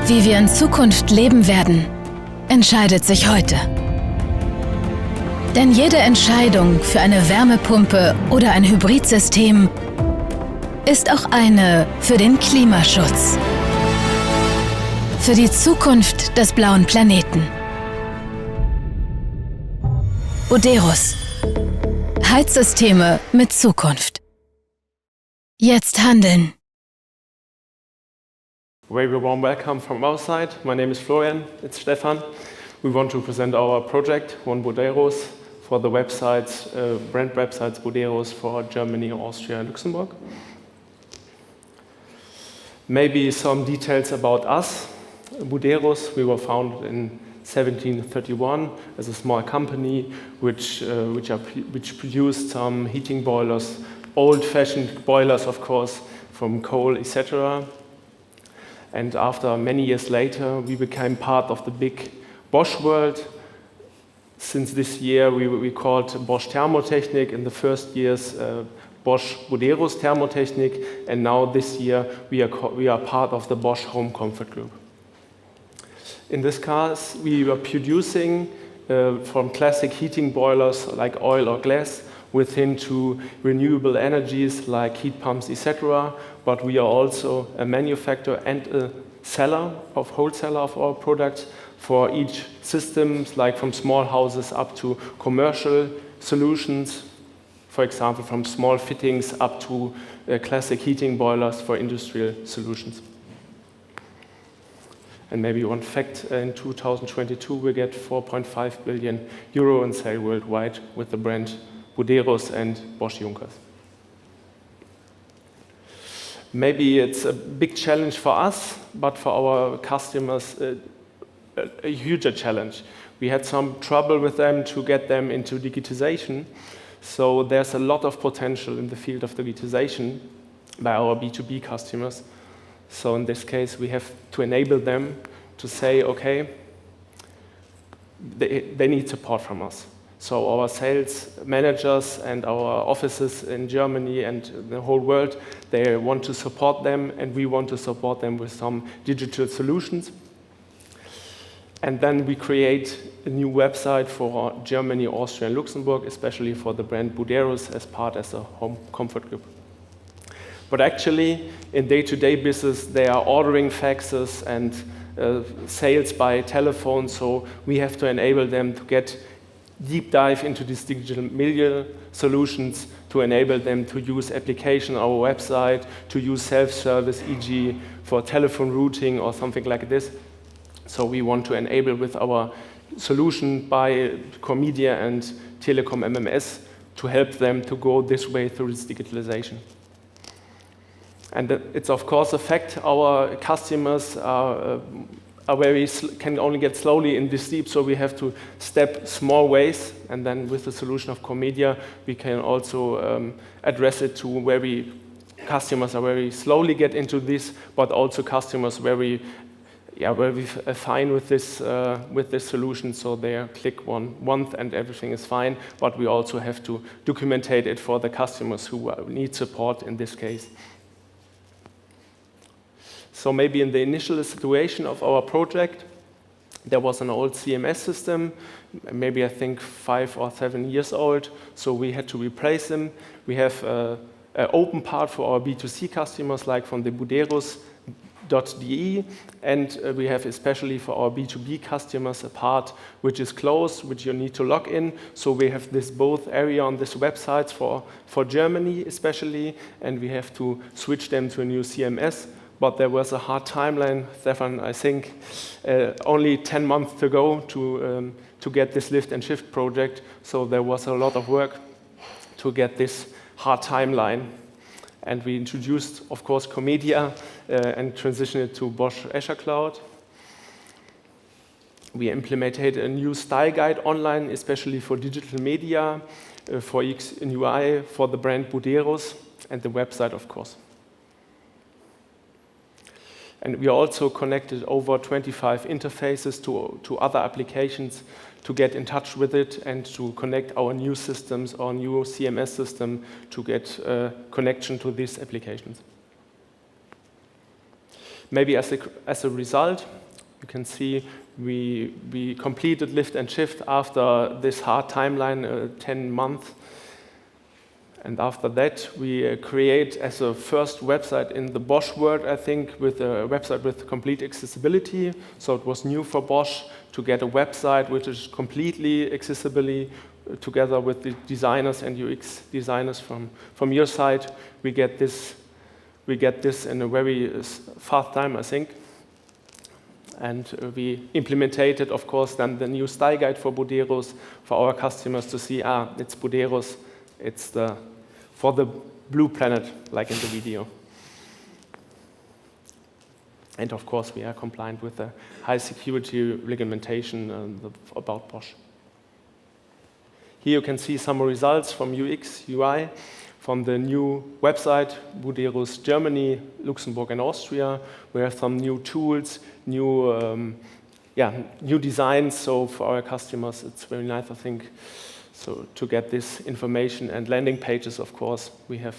Wie wir in Zukunft leben werden, entscheidet sich heute. Denn jede Entscheidung für eine Wärmepumpe oder ein Hybridsystem ist auch eine für den Klimaschutz. Für die Zukunft des blauen Planeten. Buderus. Heizsysteme mit Zukunft. Jetzt handeln. Very warm welcome from our side. My name is Florian, it's Stefan. We want to present our project, One Buderus, for the websites, brand websites Buderus for Germany, Austria and Luxembourg. Maybe some details about us. Buderus, we were founded in 1731 as a small company which produced some heating boilers, old-fashioned boilers of course, from coal, etc. And after many years later, we became part of the big Bosch world. Since this year, we called Bosch Thermotechnik. In the first years, Bosch Buderus Thermotechnik, and now this year we are part of the Bosch Home Comfort Group. In this case, we were producing from classic heating boilers like oil or glass within to renewable energies like heat pumps, etc. But we are also a manufacturer and a wholesaler of our products for each systems, like from small houses up to commercial solutions. For example, from small fittings up to classic heating boilers for industrial solutions. And maybe one fact, in 2022 we get 4.5 billion euro in sale worldwide with the brand Buderus and Bosch Junkers. Maybe it's a big challenge for us, but for our customers a huge challenge. We had some trouble with them to get them into digitization. So there's a lot of potential in the field of digitization by our B2B customers. So in this case, we have to enable them to say, okay, they need support from us. So our sales managers and our offices in Germany and the whole world, they want to support them, and we want to support them with some digital solutions. And then we create a new website for Germany, Austria, and Luxembourg, especially for the brand Buderus as a home comfort group. But actually, in day-to-day business, they are ordering faxes and sales by telephone, so we have to enable them to get deep dive into these digital media solutions to enable them to use application on our website, to use self-service, e.g. for telephone routing or something like this. So we want to enable with our solution by CoreMedia and Telekom MMS to help them to go this way through this digitalization. And it's of course a fact our customers can only get slowly in this deep, so we have to step small ways, and then with the solution of CoreMedia we can also address it to where customers are very slowly get into this, but also customers very fine with this solution, so they click one month and everything is fine, but we also have to documentate it for the customers who need support in this case. So maybe in the initial situation of our project, there was an old CMS system, maybe I think 5 or 7 years old, so we had to replace them. We have an open part for our B2C customers, like from the Buderus.de, and we have especially for our B2B customers a part which is closed, which you need to log in. So we have this both area on this website for Germany especially, and we have to switch them to a new CMS. But there was a hard timeline, Stefan, I think, only 10 months to go to get this lift and shift project. So there was a lot of work to get this hard timeline. And we introduced, of course, CoreMedia and transitioned it to Bosch Azure Cloud. We implemented a new style guide online, especially for digital media, for UX and UI, for the brand Buderus, and the website, of course. And we also connected over 25 interfaces to other applications to get in touch with it and to connect our new systems, our new CMS system, to get connection to these applications. maybe as a result, you can see we completed lift and shift after this hard timeline, 10 months. And after that, we create as a first website in the Bosch world, I think, with a website with complete accessibility. So it was new for Bosch to get a website which is completely accessible together with the designers and UX designers from your side. We get this in a very fast time, I think. And we implemented, of course, then the new style guide for Buderus for our customers to see, it's Buderus, it's for the blue planet, like in the video. And of course, we are compliant with the high security regulation about Bosch. Here you can see some results from UX, UI, from the new website, Buderus Germany, Luxembourg, and Austria. We have some new tools, new designs. So for our customers, it's very nice, I think. So to get this information and landing pages, of course, we have,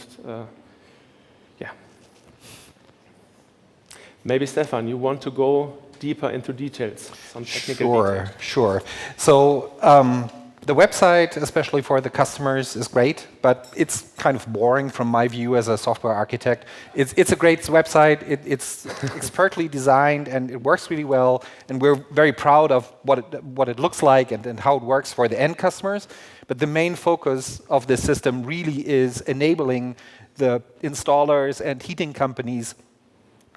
Maybe Stefan, you want to go deeper into details, some technical details. Sure. So the website, especially for the customers, is great, but it's kind of boring from my view as a software architect. It's a great website. It's expertly designed, and it works really well. And we're very proud of what it looks like and how it works for the end customers. But the main focus of this system really is enabling the installers and heating companies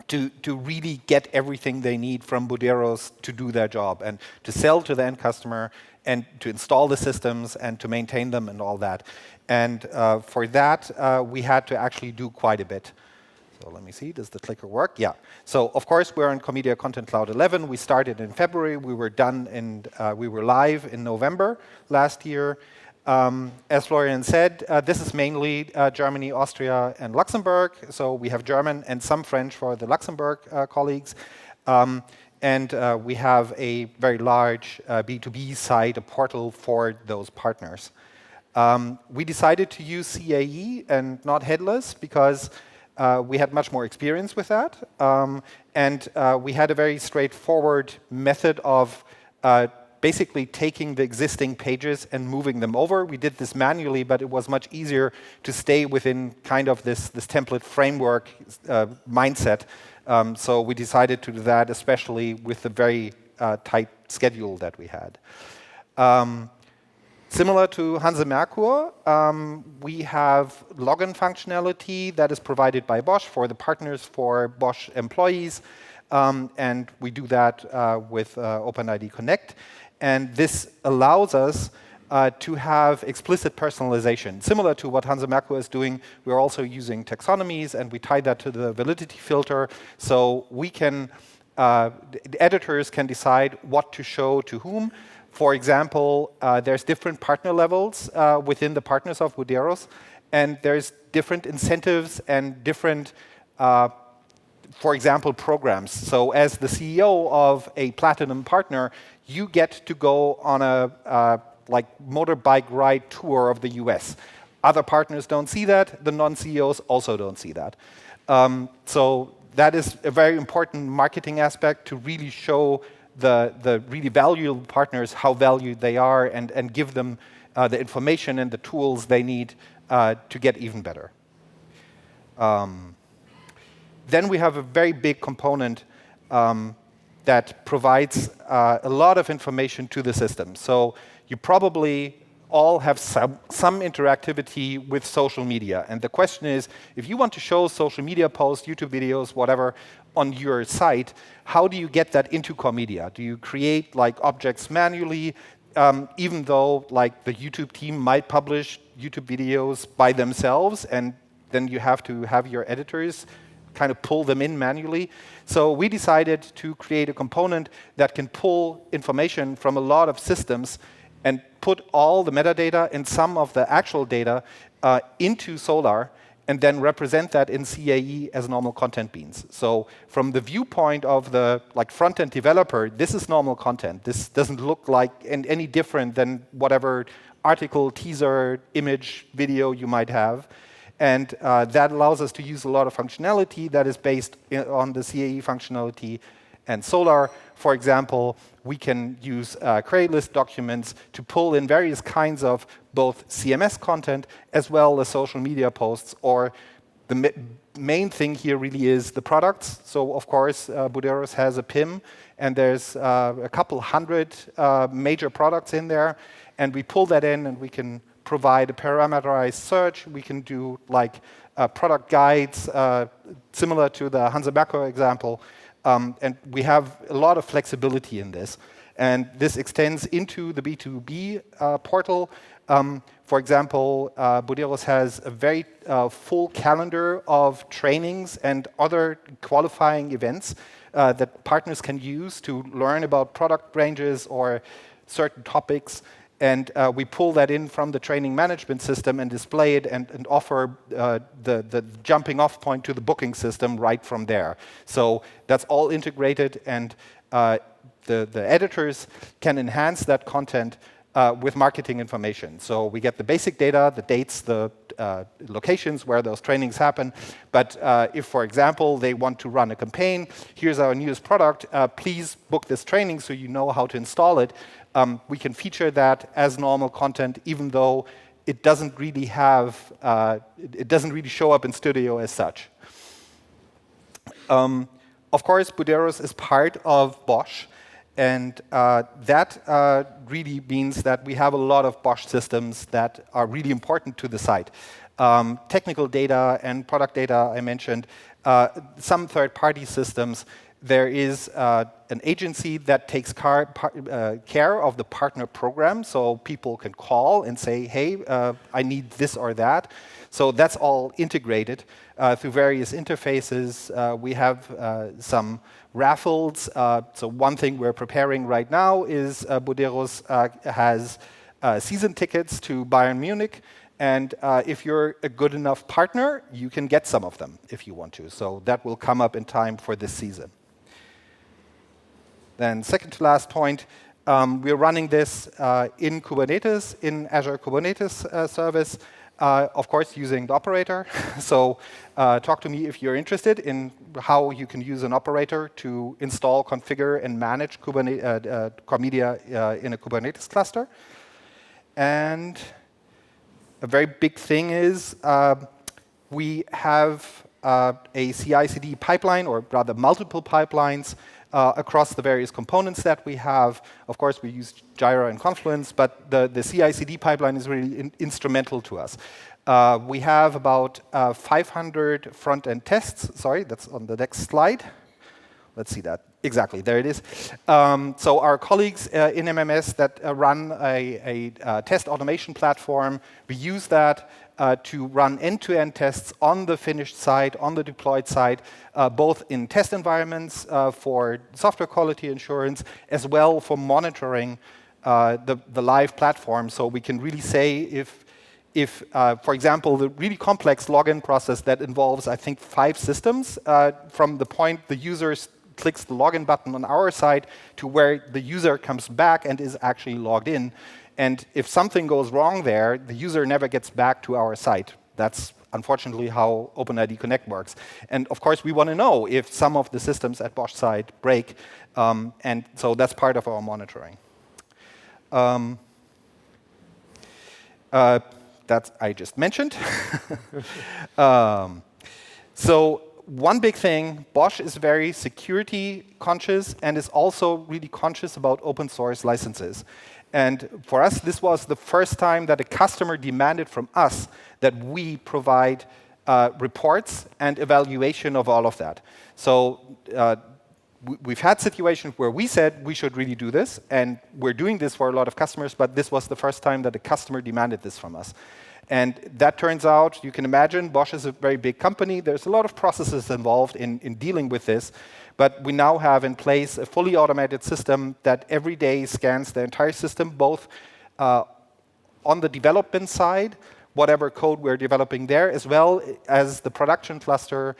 to really get everything they need from Buderus to do their job and to sell to the end customer and to install the systems and to maintain them and all that. And for that, we had to actually do quite a bit. So let me see, does the clicker work? Yeah. So of course, we're in CoreMedia Content Cloud 11. We started in February. We were done we were live in November last year. As Florian said, this is mainly Germany, Austria, and Luxembourg. So we have German and some French for the Luxembourg colleagues. And we have a very large B2B site, a portal for those partners. We decided to use CAE and not headless because we had much more experience with that. And we had a very straightforward method of basically taking the existing pages and moving them over. We did this manually, but it was much easier to stay within kind of this template framework mindset. So we decided to do that, especially with the very tight schedule that we had. Similar to Hanse Merkur, we have login functionality that is provided by Bosch for the partners, for Bosch employees. And we do that with OpenID Connect. And this allows us to have explicit personalization. Similar to what Hanse Merkur is doing, we're also using taxonomies, and we tie that to the validity filter. So we can, the editors can decide what to show to whom. For example, there's different partner levels within the partners of Buderus, and there's different incentives and different for example, programs. So as the CEO of a platinum partner, you get to go on a motorbike ride tour of the US. Other partners don't see that. The non-CEOs also don't see that. So that is a very important marketing aspect to really show the really valuable partners how valued they are and give them the information and the tools they need to get even better. Then we have a very big component that provides a lot of information to the system. So you probably all have some interactivity with social media. And the question is, if you want to show social media posts, YouTube videos, whatever, on your site, how do you get that into CoreMedia? Do you create objects manually, even though the YouTube team might publish YouTube videos by themselves, and then you have to have your editors kind of pull them in manually? So we decided to create a component that can pull information from a lot of systems and put all the metadata and some of the actual data into Solar, and then represent that in CAE as normal content beans. So from the viewpoint of the front-end developer, this is normal content. This doesn't look like any different than whatever article, teaser, image, video you might have. And that allows us to use a lot of functionality that is based on the CAE functionality and Solar. For example, we can use query list documents to pull in various kinds of both CMS content as well as social media posts, or the main thing here really is the products. So of course, Buderus has a PIM, and there's a couple hundred major products in there, and we pull that in and we can provide a parameterized search. We can do like product guides, similar to the Hansa Merkur example. And we have a lot of flexibility in this. And this extends into the B2B portal. For example, Buderus has a very full calendar of trainings and other qualifying events that partners can use to learn about product ranges or certain topics. And we pull that in from the training management system and display it and offer the jumping off point to the booking system right from there. So that's all integrated, and the editors can enhance that content with marketing information. So we get the basic data, the dates, the locations where those trainings happen. But if, for example, they want to run a campaign, here's our newest product, please book this training so you know how to install it. We can feature that as normal content, even though it doesn't really have, it doesn't really show up in Studio as such. Of course, Buderus is part of Bosch, and that really means that we have a lot of Bosch systems that are really important to the site. Technical data and product data I mentioned, some third-party systems. There is an agency that takes care of the partner program, so people can call and say, hey, I need this or that. So that's all integrated through various interfaces. We have some raffles. So one thing we're preparing right now is Buderus has season tickets to Bayern Munich. And if you're a good enough partner, you can get some of them if you want to. So that will come up in time for this season. Then second to last point, we're running this in Kubernetes, in Azure Kubernetes service, of course using the operator. So talk to me if you're interested in how you can use an operator to install, configure, and manage CoreMedia in a Kubernetes cluster. And a very big thing is we have a CI/CD pipeline, or rather multiple pipelines, across the various components that we have. Of course, we use Jira and Confluence, but the CI/CD pipeline is really instrumental to us. We have about 500 front-end tests. Sorry, that's on the next slide. Let's see that. Exactly, there it is. So our colleagues in MMS that run a test automation platform, we use that to run end-to-end tests on the finished site, on the deployed site, both in test environments for software quality assurance, as well for monitoring the live platform. So we can really say if for example, the really complex login process that involves, I think, 5 systems, from the point the user clicks the login button on our side to where the user comes back and is actually logged in. And if something goes wrong there, the user never gets back to our site. That's unfortunately how OpenID Connect works. And of course, we want to know if some of the systems at Bosch site break. And so that's part of our monitoring. That I just mentioned. So one big thing, Bosch is very security conscious and is also really conscious about open source licenses. And for us, this was the first time that a customer demanded from us that we provide reports and evaluation of all of that. So we've had situations where we said we should really do this, and we're doing this for a lot of customers, but this was the first time that a customer demanded this from us. And that turns out, you can imagine, Bosch is a very big company. There's a lot of processes involved in dealing with this. But we now have in place a fully automated system that every day scans the entire system, both on the development side, whatever code we're developing there, as well as the production cluster.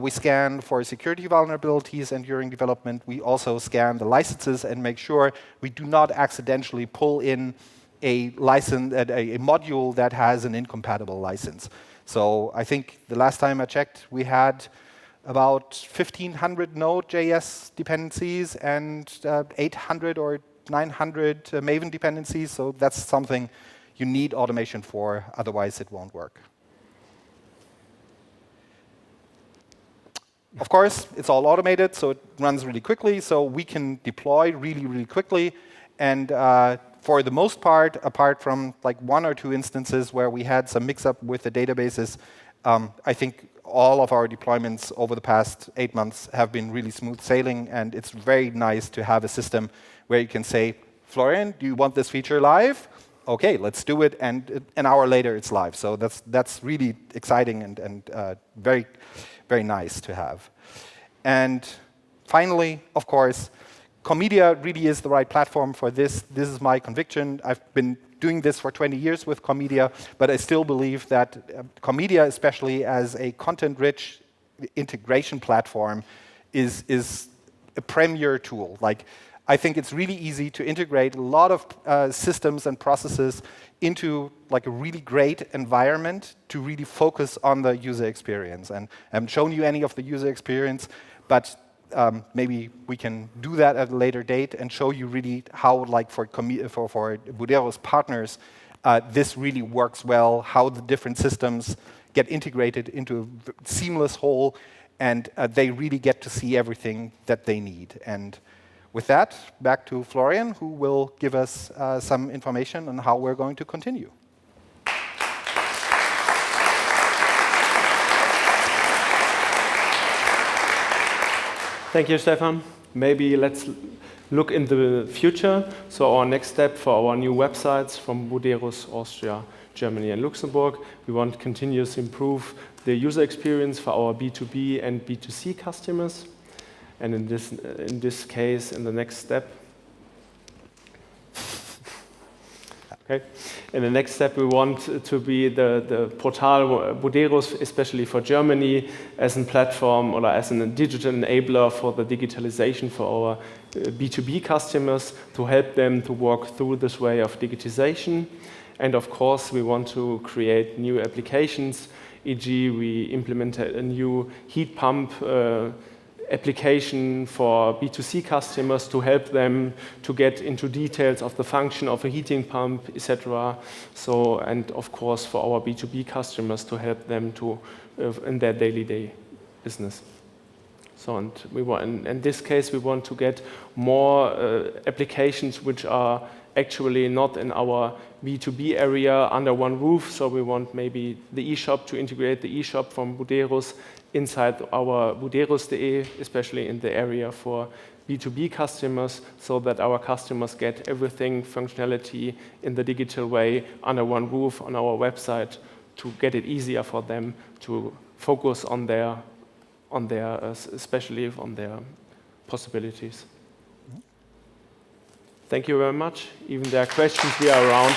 We scan for security vulnerabilities, and during development, we also scan the licenses and make sure we do not accidentally pull in a license, a module that has an incompatible license. So I think the last time I checked, we had about 1,500 Node.js dependencies and 800 or 900 Maven dependencies. So that's something you need automation for, otherwise it won't work. Of course, it's all automated, so it runs really quickly, so we can deploy really, really quickly. And for the most part, apart from like 1 or 2 instances where we had some mix-up with the databases, I think all of our deployments over the past 8 months have been really smooth sailing, and it's very nice to have a system where you can say, Florian, do you want this feature live? OK, let's do it, and an hour later it's live. So that's really exciting and very, very nice to have. And finally, of course, CoreMedia really is the right platform for this. This is my conviction. I've been doing this for 20 years with CoreMedia, but I still believe that CoreMedia, especially as a content-rich integration platform, is a premier tool. Like, I think it's really easy to integrate a lot of systems and processes into like a really great environment to really focus on the user experience. And I haven't shown you any of the user experience, but maybe we can do that at a later date and show you really how, like for Buderus partners, this really works well, how the different systems get integrated into a seamless whole, and they really get to see everything that they need. And with that, back to Florian, who will give us some information on how we're going to continue. Thank you, Stefan. Maybe let's look in the future. So our next step for our new websites from Buderus, Austria, Germany, and Luxembourg, we want to continuously improve the user experience for our B2B and B2C customers. And in this case, in the next step, okay, in the next step, we want to be the portal Buderus, especially for Germany, as a platform or as a digital enabler for the digitalization for our B2B customers, to help them to walk through this way of digitization. And of course, we want to create new applications. E.g., we implemented a new heat pump application for B2C customers to help them to get into details of the function of a heating pump, etc. So, and of course, for our B2B customers to help them to in their daily business. So, and we want, in this case, we want to get more applications which are actually not in our B2B area under one roof. So we want maybe the eShop to integrate the eShop from Buderus inside our Buderus.de, especially in the area for B2B customers, so that our customers get everything, functionality in the digital way under one roof on our website, to get it easier for them to focus on their especially on their possibilities. Thank you very much. Even there are questions, we are around.